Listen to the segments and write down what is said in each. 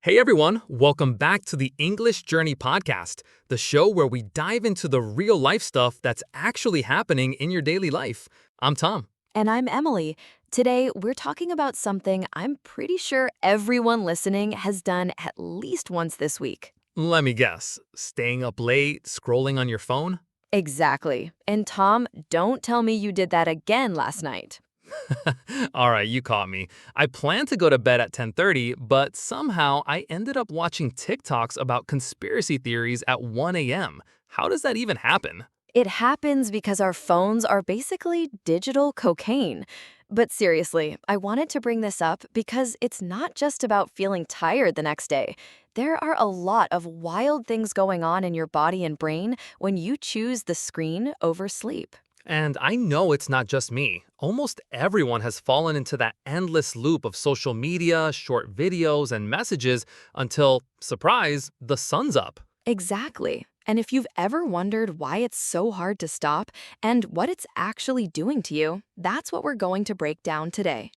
Hey everyone, welcome back to the English Journey podcast, the show where we dive into the real life stuff that's actually happening in your daily life. I'm Tom. And I'm Emily. Today, we're talking about something I'm pretty sure everyone listening has done at least once this week. Let me guess, staying up late, scrolling on your phone? Exactly. And Tom, don't tell me you did that again last night. All right, you caught me. I planned to go to bed at 10:30, but somehow I ended up watching TikToks about conspiracy theories at 1 a.m. How does that even happen? It happens because our phones are basically digital cocaine. But seriously, I wanted to bring this up because it's not just about feeling tired the next day. There are a lot of wild things going on in your body and brain when you choose the screen over sleep. And I know it's not just me. Almost everyone has fallen into that endless loop of social media, short videos, and messages until, surprise, the sun's up. Exactly. And if you've ever wondered why it's so hard to stop and what it's actually doing to you, that's what we're going to break down today.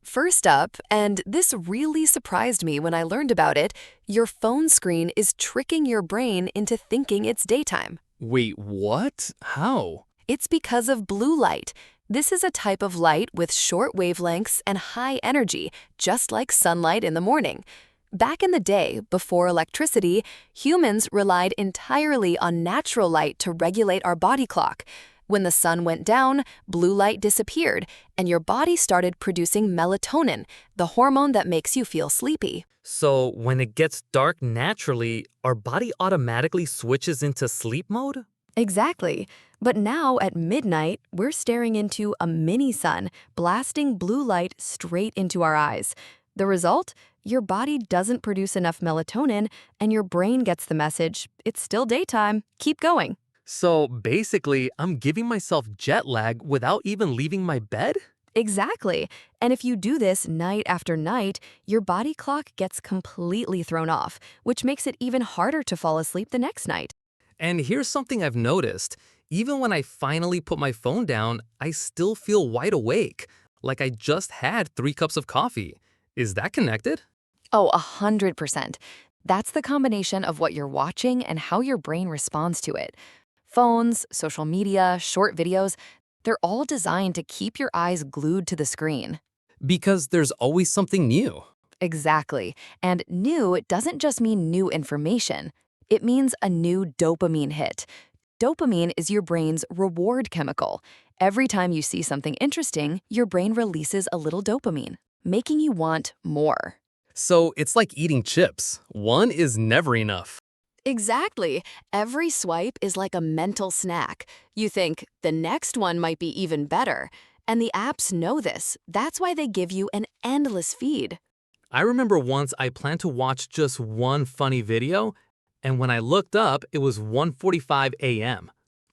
First up, and this really surprised me when I learned about it, your phone screen is tricking your brain into thinking it's daytime. Wait, what? How? It's because of blue light. This is a type of light with short wavelengths and high energy, just like sunlight in the morning. Back in the day, before electricity, humans relied entirely on natural light to regulate our body clock. When the sun went down, blue light disappeared, and your body started producing melatonin, the hormone that makes you feel sleepy. So, when it gets dark naturally, our body automatically switches into sleep mode? Exactly. But now at midnight, we're staring into a mini sun, blasting blue light straight into our eyes. The result? Your body doesn't produce enough melatonin, and your brain gets the message, it's still daytime, keep going. So, basically, I'm giving myself jet lag without even leaving my bed? Exactly. And if you do this night after night, your body clock gets completely thrown off, which makes it even harder to fall asleep the next night. And here's something I've noticed. Even when I finally put my phone down, I still feel wide awake, like I just had 3 cups of coffee. Is that connected? Oh, 100%. That's the combination of what you're watching and how your brain responds to it. Phones, social media, short videos, they're all designed to keep your eyes glued to the screen. Because there's always something new. Exactly. And new doesn't just mean new information. It means a new dopamine hit. Dopamine is your brain's reward chemical. Every time you see something interesting, your brain releases a little dopamine, making you want more. So it's like eating chips. One is never enough. Exactly. Every swipe is like a mental snack. You think, the next one might be even better. And the apps know this. That's why they give you an endless feed. I remember once I planned to watch just one funny video, and when I looked up, it was 1:45 a.m.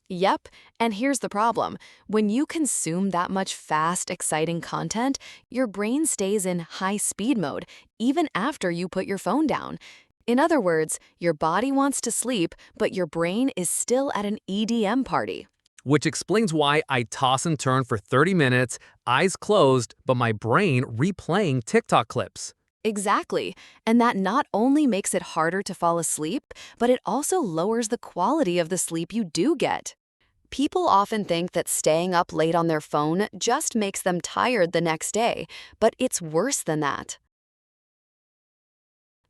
Yep, and here's the problem. When you consume that much fast, exciting content, your brain stays in high speed mode, even after you put your phone down. In other words, your body wants to sleep, but your brain is still at an EDM party. Which explains why I toss and turn for 30 minutes, eyes closed, but my brain replaying TikTok clips. Exactly, and that not only makes it harder to fall asleep, but it also lowers the quality of the sleep you do get. People often think that staying up late on their phone just makes them tired the next day, but it's worse than that.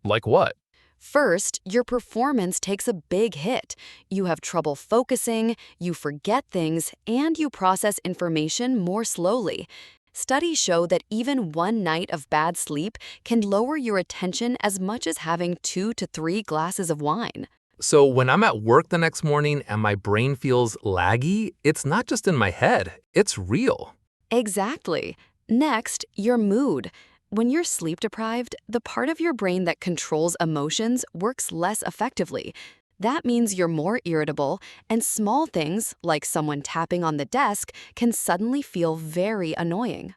Like what? First, your performance takes a big hit. You have trouble focusing, you forget things, and you process information more slowly. Studies show that even one night of bad sleep can lower your attention as much as having 2 to 3 glasses of wine. So when I'm at work the next morning and my brain feels laggy, it's not just in my head, it's real. Exactly. Next, your mood. When you're sleep deprived, the part of your brain that controls emotions works less effectively. That means you're more irritable, and small things, like someone tapping on the desk, can suddenly feel very annoying.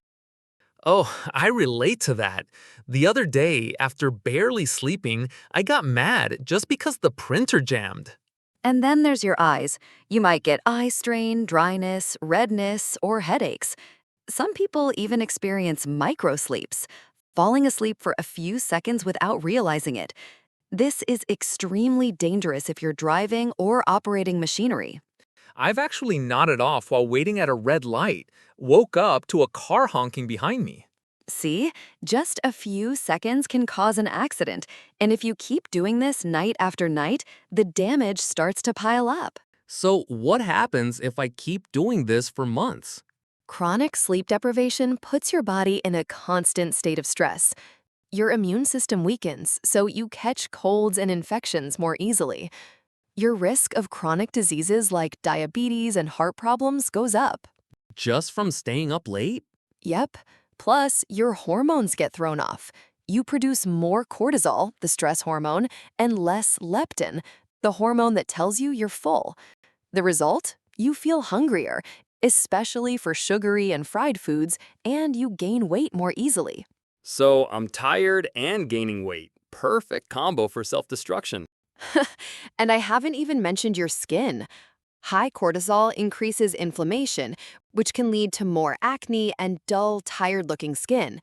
Oh, I relate to that. The other day, after barely sleeping, I got mad just because the printer jammed. And then there's your eyes. You might get eye strain, dryness, redness, or headaches. Some people even experience microsleeps, falling asleep for a few seconds without realizing it. This is extremely dangerous if you're driving or operating machinery. I've actually nodded off while waiting at a red light, woke up to a car honking behind me. See, just a few seconds can cause an accident, and if you keep doing this night after night, the damage starts to pile up. So, what happens if I keep doing this for months? Chronic sleep deprivation puts your body in a constant state of stress. Your immune system weakens, so you catch colds and infections more easily. Your risk of chronic diseases like diabetes and heart problems goes up. Just from staying up late? Yep. Plus, your hormones get thrown off. You produce more cortisol, the stress hormone, and less leptin, the hormone that tells you you're full. The result? You feel hungrier, especially for sugary and fried foods, and you gain weight more easily. So, I'm tired and gaining weight. Perfect combo for self destruction. And I haven't even mentioned your skin. High cortisol increases inflammation, which can lead to more acne and dull, tired-looking skin.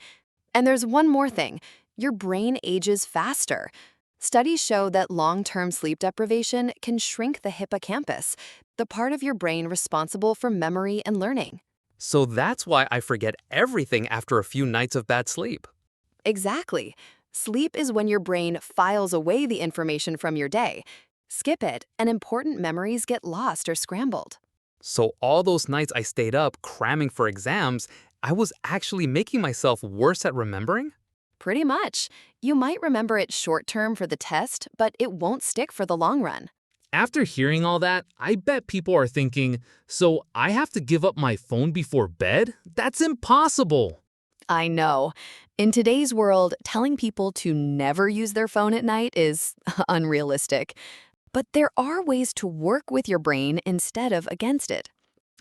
And there's one more thing. Your brain ages faster. Studies show that long-term sleep deprivation can shrink the hippocampus, the part of your brain responsible for memory and learning. So, that's why I forget everything after a few nights of bad sleep. Exactly. Sleep is when your brain files away the information from your day. Skip it, and important memories get lost or scrambled. So, all those nights I stayed up cramming for exams, I was actually making myself worse at remembering? Pretty much. You might remember it short term for the test, but it won't stick for the long run. After hearing all that, I bet people are thinking, so I have to give up my phone before bed? That's impossible. I know. In today's world, telling people to never use their phone at night is unrealistic. But there are ways to work with your brain instead of against it.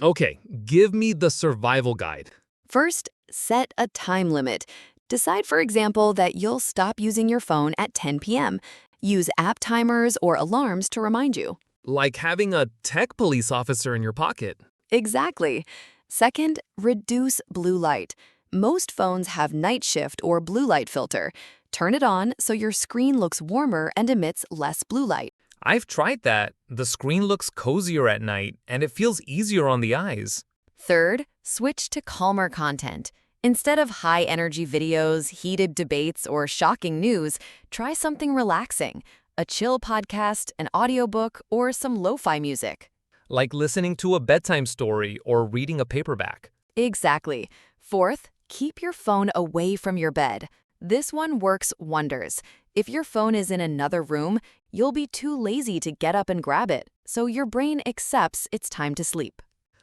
Okay, give me the survival guide. First, set a time limit. Decide, for example, that you'll stop using your phone at 10 p.m. Use app timers or alarms to remind you. Like having a tech police officer in your pocket. Exactly. Second, reduce blue light. Most phones have night shift or blue light filter. Turn it on so your screen looks warmer and emits less blue light. I've tried that. The screen looks cozier at night, and it feels easier on the eyes. Third, switch to calmer content. Instead of high-energy videos, heated debates, or shocking news, try something relaxing. A chill podcast, an audiobook, or some lo-fi music. Like listening to a bedtime story or reading a paperback. Exactly. Fourth, keep your phone away from your bed. This one works wonders. If your phone is in another room, you'll be too lazy to get up and grab it, so your brain accepts it's time to sleep.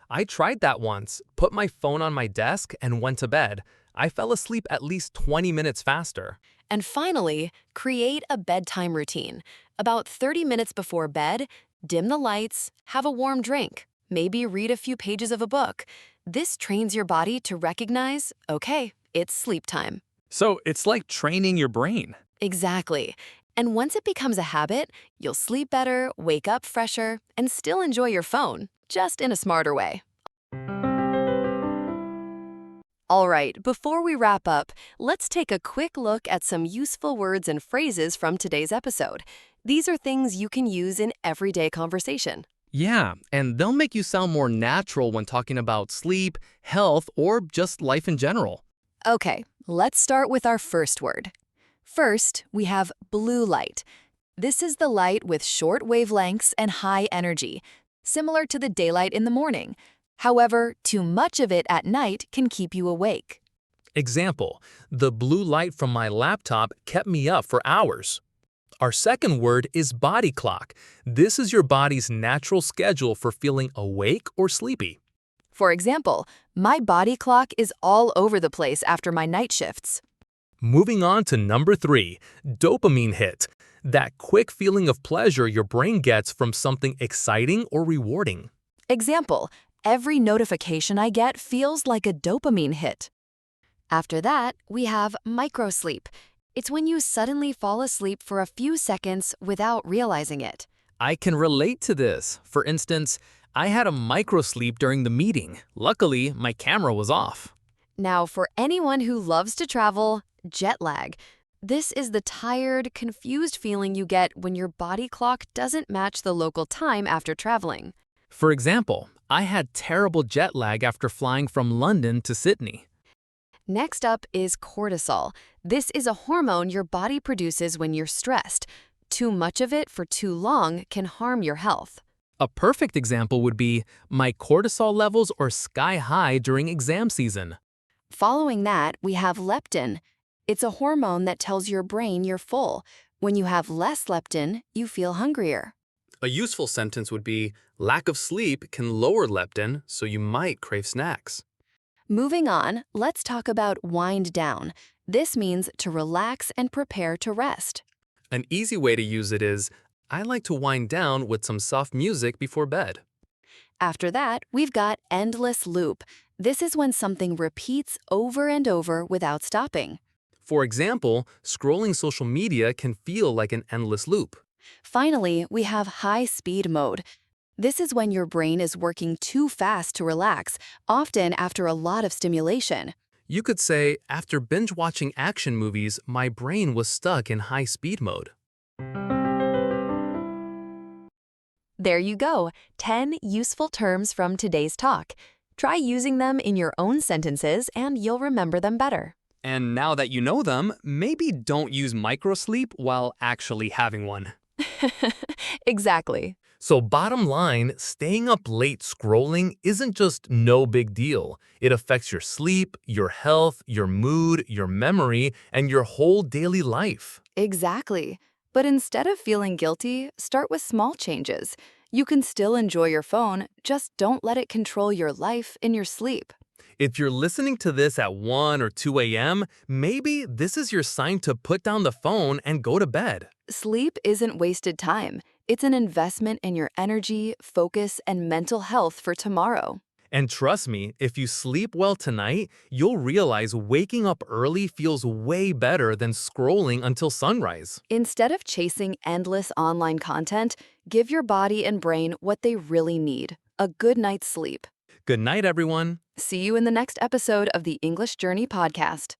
I tried that once, put my phone on my desk, and went to bed. I fell asleep at least 20 minutes faster. And finally, create a bedtime routine. About 30 minutes before bed, dim the lights, have a warm drink, maybe read a few pages of a book. This trains your body to recognize, okay, it's sleep time. So it's like training your brain. Exactly. And once it becomes a habit, you'll sleep better, wake up fresher, and still enjoy your phone, just in a smarter way. All right, before we wrap up, let's take a quick look at some useful words and phrases from today's episode. These are things you can use in everyday conversation. Yeah, and they'll make you sound more natural when talking about sleep, health, or just life in general. Okay, let's start with our first word. First, we have blue light. This is the light with short wavelengths and high energy, similar to the daylight in the morning. However, too much of it at night can keep you awake. Example, the blue light from my laptop kept me up for hours. Our second word is body clock. This is your body's natural schedule for feeling awake or sleepy. For example, my body clock is all over the place after my night shifts. Moving on to number 3, dopamine hit. That quick feeling of pleasure your brain gets from something exciting or rewarding. Example, every notification I get feels like a dopamine hit. After that, we have microsleep. It's when you suddenly fall asleep for a few seconds without realizing it. I can relate to this. For instance, I had a microsleep during the meeting. Luckily, my camera was off. Now, for anyone who loves to travel, jet lag. This is the tired, confused feeling you get when your body clock doesn't match the local time after traveling. For example, I had terrible jet lag after flying from London to Sydney. Next up is cortisol. This is a hormone your body produces when you're stressed. Too much of it for too long can harm your health. A perfect example would be my cortisol levels are sky high during exam season. Following that, we have leptin. It's a hormone that tells your brain you're full. When you have less leptin, you feel hungrier. A useful sentence would be, lack of sleep can lower leptin, so you might crave snacks. Moving on, let's talk about wind down. This means to relax and prepare to rest. An easy way to use it is, I like to wind down with some soft music before bed. After that, we've got endless loop. This is when something repeats over and over without stopping. For example, scrolling social media can feel like an endless loop. Finally, we have high speed mode. This is when your brain is working too fast to relax, often after a lot of stimulation. You could say, after binge-watching action movies, my brain was stuck in high-speed mode. There you go, 10 useful terms from today's talk. Try using them in your own sentences and you'll remember them better. And now that you know them, maybe don't use microsleep while actually having one. Exactly. So bottom line, staying up late scrolling isn't just no big deal. It affects your sleep, your health, your mood, your memory, and your whole daily life. Exactly. But instead of feeling guilty, start with small changes. You can still enjoy your phone, just don't let it control your life and your sleep. If you're listening to this at 1 or 2 a.m., maybe this is your sign to put down the phone and go to bed. Sleep isn't wasted time. It's an investment in your energy, focus, and mental health for tomorrow. And trust me, if you sleep well tonight, you'll realize waking up early feels way better than scrolling until sunrise. Instead of chasing endless online content, give your body and brain what they really need, a good night's sleep. Good night, everyone. See you in the next episode of the English Journey podcast.